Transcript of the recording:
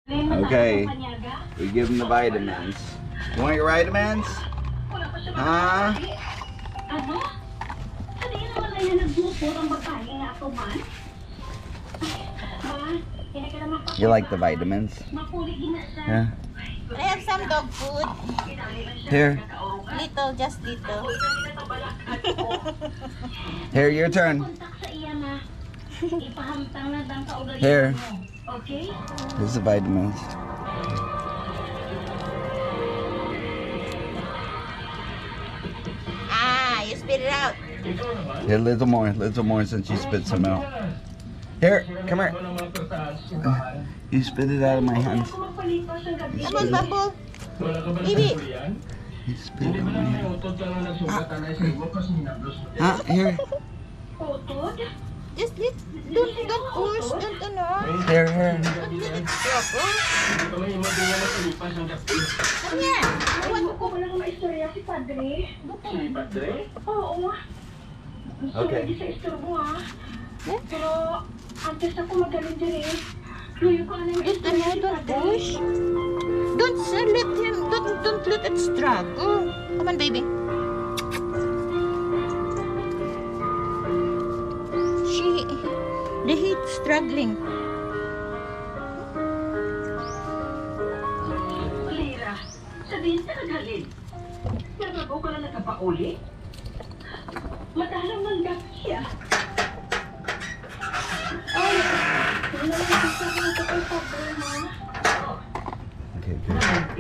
Okay, we give him the vitamins. You want your vitamins? Huh? You like the vitamins? Yeah. I have some dog food. Here. Little, just little. Here, your turn. Here. Here's the vitamins. Ah, you spit it out. Here, little more since you spit some out. Here, come here. You spit it out of my hands. Come on, Bumble. Baby. You spit it out of my hands. Here. Just don't push, don't Here. Don't let it drop, oh. Ano yan? Okay. Don't push. Don't let him, don't let it struggle. Come on, baby. They hate struggling. Lira, sabihin ka naghalin. Nagago ka na nagpapauli? Madalang ng gabi ah. Ay, wala na sa mga kapal-kapal, ha? Okay, good.